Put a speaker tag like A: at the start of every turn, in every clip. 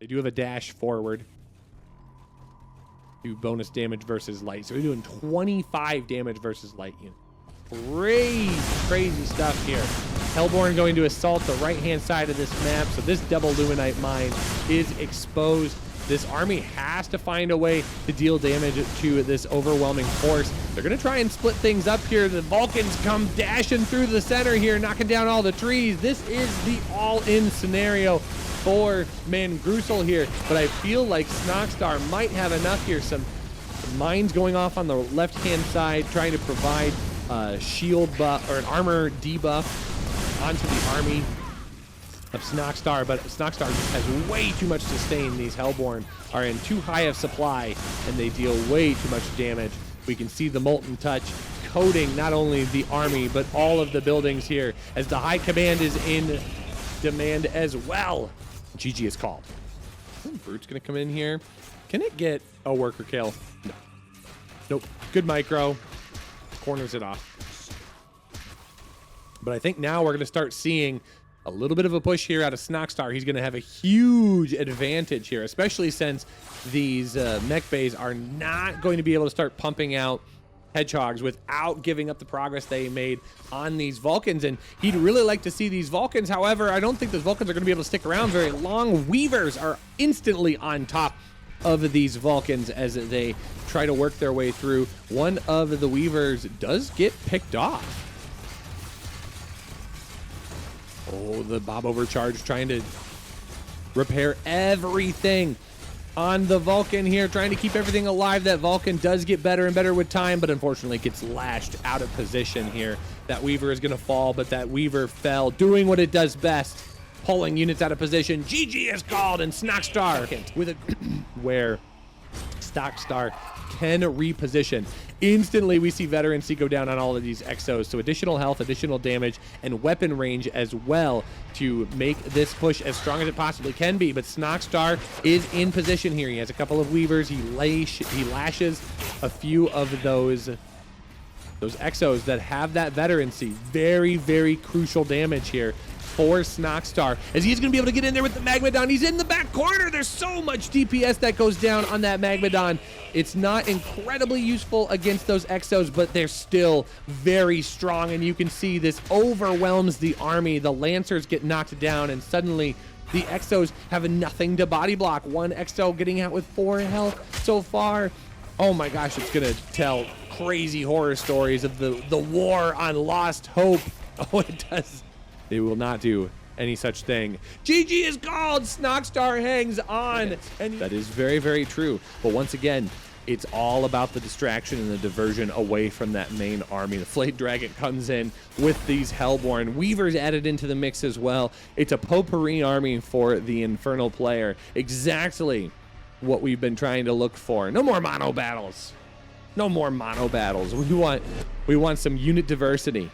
A: They do have a dash forward. Do bonus damage versus light. So we're doing 25 damage versus light unit. Crazy stuff here. Hellborn going to assault the right-hand side of this map. So this double Luminite mine is exposed. This army has to find a way to deal damage to this overwhelming force. They're going to try and split things up here. The Vulcans come dashing through the center here, knocking down all the trees. This is the all-in scenario for Mangruzel here, but I feel like Snoxtar might have enough here. Some mines going off on the left-hand side, trying to provide shield buff or an armor debuff onto the army of Snoxtar, but Snoxtar just has way too much sustain. These Hellborn are in too high of supply, and they deal way too much damage. We can see the Molten Touch coating not only the army, but all of the buildings here, as the High Command is in demand as well. GG is called. Brute's gonna come in here. Can it get a worker kill? No. Nope. Good micro. Corners it off. But I think now we're gonna start seeing a little bit of a push here out of Snoxtar. He's gonna have a huge advantage here, especially since these mech bays are not going to be able to start pumping out Hedgehogs without giving up the progress they made on these Vulcans, and he'd really like to see these Vulcans. However, I don't think those Vulcans are going to be able to stick around very long. Weavers are instantly on top of these Vulcans as they try to work their way through. One of the Weavers does get picked off. Oh, the Bob Overcharge trying to repair everything on the Vulcan here, trying to keep everything alive. That Vulcan does get better and better with time, but unfortunately gets lashed out of position here. That Weaver is going to fall, but that Weaver fell, doing what it does best, pulling units out of position. GG is called, and Snoxtar with a where Snoxtar can reposition. Instantly, we see veterancy go down on all of these Exos, so additional health, additional damage, and weapon range as well to make this push as strong as it possibly can be. But Snoxtar is in position here. He has a couple of Weavers. He lashes a few of those Exos that have that veterancy. Very crucial damage here for Snoxtar, as he's going to be able to get in there with the Magmadon. He's in the back corner. There's so much DPS that goes down on that Magmadon. It's not incredibly useful against those Exos, but they're still very strong, and you can see this overwhelms the army. The Lancers get knocked down, and suddenly the Exos have nothing to body block. One Exo getting out with 4 health so far. Oh my gosh, it's going to tell crazy horror stories of the war on lost hope. Oh, it does. They will not do any such thing. GG is called. Snoxtar hangs on. And that is very true. But once again, it's all about the distraction and the diversion away from that main army. The Flayed Dragon comes in with these Hellborn. Weavers added into the mix as well. It's a potpourri army for the Infernal player. Exactly what we've been trying to look for. No more mono battles. No more mono battles. We want some unit diversity.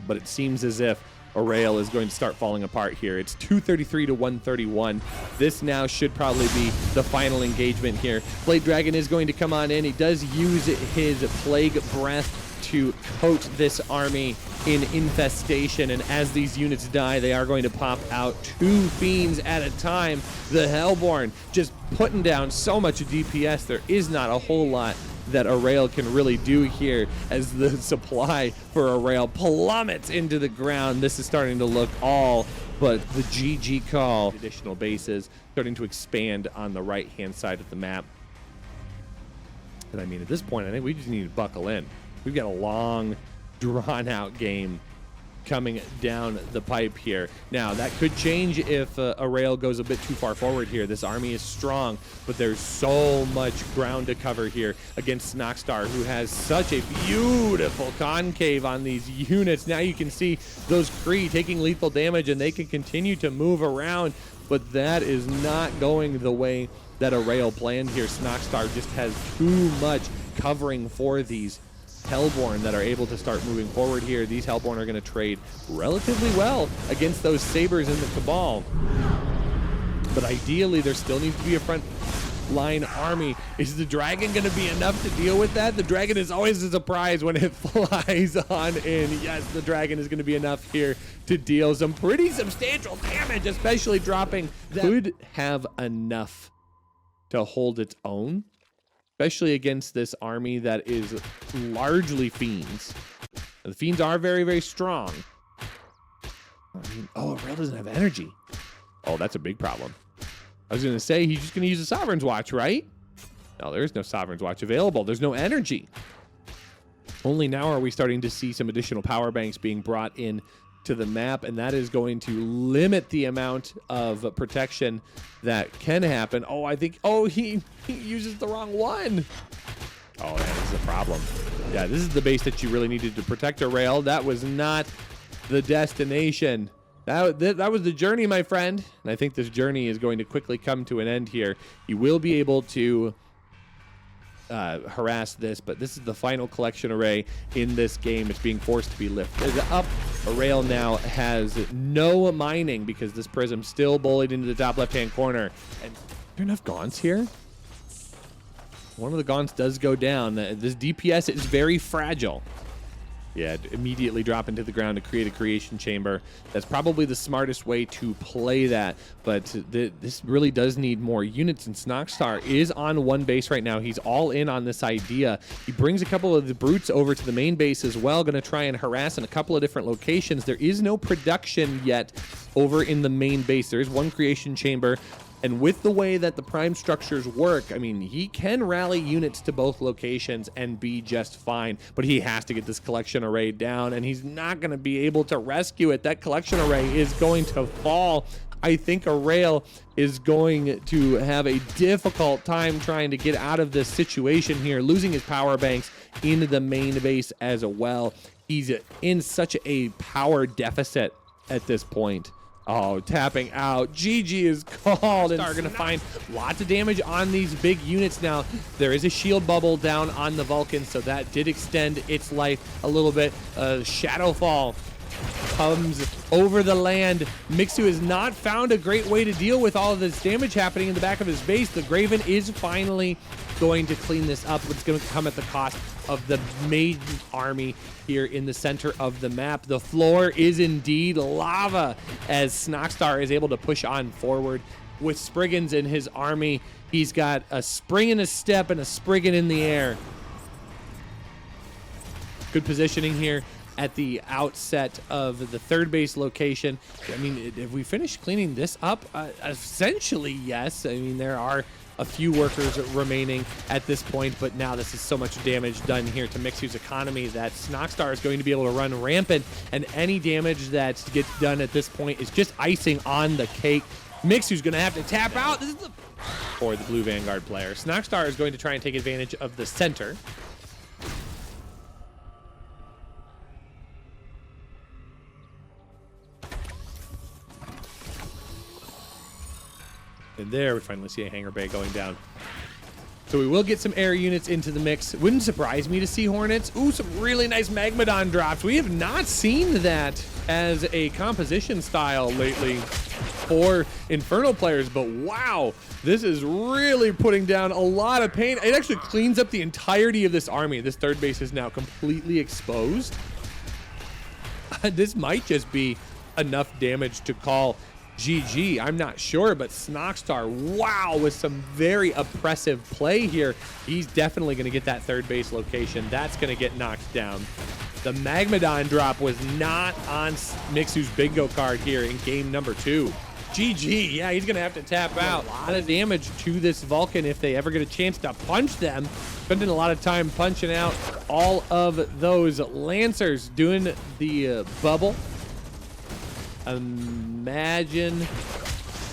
A: But it seems as if Aureil is going to start falling apart here. It's 233 to 131. This now should probably be the final engagement here. Blade Dragon is going to come on in. He does use his Plague Breath to coat this army in infestation, and as these units die, they are going to pop out 2 fiends at a time. The Hellborn just putting down so much DPS. There is not a whole lot that Aureil can really do here, as the supply for Aureil plummets into the ground. This is starting to look all but the GG call. Additional bases starting to expand on the right-hand side of the map. And I mean, at this point, I think we just need to buckle in. We've got a long, drawn-out game coming down the pipe here. Now, that could change if Aureil goes a bit too far forward here. This army is strong, but there's so much ground to cover here against Snoxtar, who has such a beautiful concave on these units. Now you can see those Kree taking lethal damage, and they can continue to move around, but that is not going the way that Aureil planned here. Snoxtar just has too much covering for these Hellborn that are able to start moving forward here. These Hellborn are going to trade relatively well against those Sabers in the Cabal. But ideally, there still needs to be a front line army. Is the dragon going to be enough to deal with that? The dragon is always a surprise when it flies on in. Yes, the dragon is going to be enough here to deal some pretty substantial damage, especially dropping that. Could have enough to hold its own, especially against this army that is largely fiends. The fiends are very, very strong. I mean, oh, Aureil doesn't have energy. Oh, that's a big problem. I was going to say, he's just going to use a Sovereign's Watch, right? No, there is no Sovereign's Watch available. There's no energy. Only now are we starting to see some additional power banks being brought in to the map, and that is going to limit the amount of protection that can happen. Oh, I think, oh, he uses the wrong one. Oh, yeah, this is a problem. Yeah, this is the base that you really needed to protect Aureil. That was not the destination. That was the journey, my friend. And I think this journey is going to quickly come to an end here. You will be able to harass this, but this is the final collection array in this game. It's being forced to be lifted up. Aureil now has no mining because this prism still bullied into the top left-hand corner. And are there enough gaunts here? One of the gaunts does go down. This DPS is very fragile. Yeah, immediately drop into the ground to create a creation chamber. That's probably the smartest way to play that, but this really does need more units, and Snoxtar is on one base right now. He's all in on this idea. He brings a couple of the brutes over to the main base as well, going to try and harass in a couple of different locations. There is no production yet over in the main base. There is one creation chamber. And with the way that the prime structures work, I mean, he can rally units to both locations and be just fine, but he has to get this collection array down, and he's not going to be able to rescue it. That collection array is going to fall. I think Aureil is going to have a difficult time trying to get out of this situation here, losing his power banks into the main base as well. He's in such a power deficit at this point. Oh, tapping out. GG is called, and are going to find lots of damage on these big units now. There is a shield bubble down on the Vulcan, so that did extend its life a little bit. Shadowfall comes over the land. Mixu has not found a great way to deal with all of this damage happening in the back of his base. The Graven is finally going to clean this up, but it's going to come at the cost of the main army here in the center of the map. The floor is indeed lava as Snoxtar is able to push on forward with Spriggans in his army. He's got a spring in his step and a Spriggan in the air. Good positioning here at the outset of the third base location. I mean, if we finish cleaning this up, essentially, yes. I mean, there are a few workers remaining at this point, but now this is so much damage done here to Mixu's economy that Snoxtar is going to be able to run rampant, and any damage that gets done at this point is just icing on the cake. Mixu's going to have to tap out. This is for the blue Vanguard player. Snoxtar is going to try and take advantage of the center. And there we finally see a hangar bay going down. So we will get some air units into the mix. It wouldn't surprise me to see Hornets. Ooh, some really nice Magmadon drops. We have not seen that as a composition style lately for Infernal players, but wow, this is really putting down a lot of pain. It actually cleans up the entirety of this army. This third base is now completely exposed. This might just be enough damage to call GG, I'm not sure, but Snoxtar, wow, with some very oppressive play here. He's definitely going to get that third base location. That's going to get knocked down. The Magmadon drop was not on Mixu's bingo card here in game number 2. GG, yeah, he's going to have to tap out. A lot of damage to this Vulcan if they ever get a chance to punch them. Spending a lot of time punching out all of those Lancers, doing the bubble. Imagine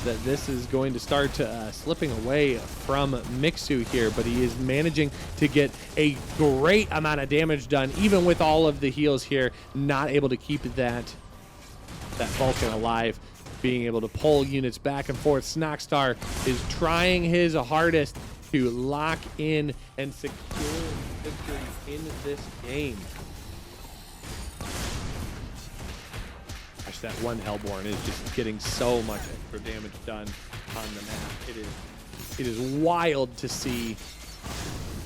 A: that this is going to start slipping away from Mixu here, but he is managing to get a great amount of damage done, even with all of the heals here, not able to keep that Vulcan alive, being able to pull units back and forth. Snoxtar is trying his hardest to lock in and secure victory in this game. That one Hellborn is just getting so much extra damage done on the map. It is It is wild to see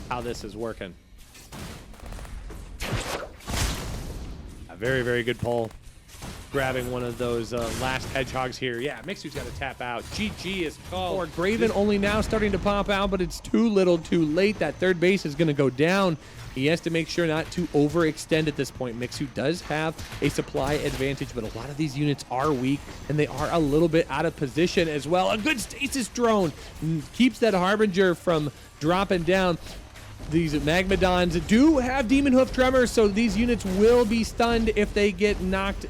A: how this is working. A very, very good pull. Grabbing one of those last hedgehogs here. Yeah, Mixu's got to tap out. GG is called. Graven only now starting to pop out, but it's too little too late. That third base is going to go down. He has to make sure not to overextend at this point. Mixu does have a supply advantage, but a lot of these units are weak, and they are a little bit out of position as well. A good stasis drone keeps that Harbinger from dropping down. These Magmadons do have Demon Hoof Tremors, so these units will be stunned if they get knocked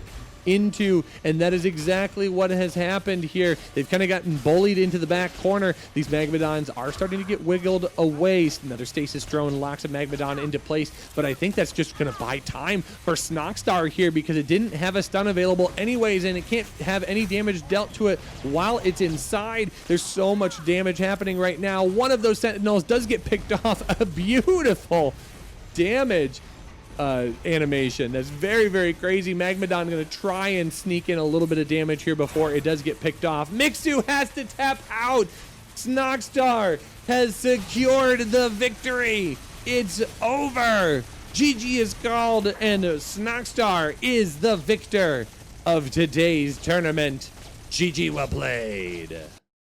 A: into, and that is exactly what has happened here. They've kind of gotten bullied into the back corner. These Magmadons are starting to get wiggled away. Another stasis drone locks a Magmadon into place, but I think that's just going to buy time for Snoxtar here because it didn't have a stun available anyways, and it can't have any damage dealt to it while it's inside. There's so much damage happening right now. One of those Sentinels does get picked off. A beautiful damage animation. That's very, very crazy. Magmadon going to try and sneak in a little bit of damage here before it does get picked off. Mixu has to tap out. Snoxtar has secured the victory. It's over. GG is called, and Snoxtar is the victor of today's tournament. GG well played.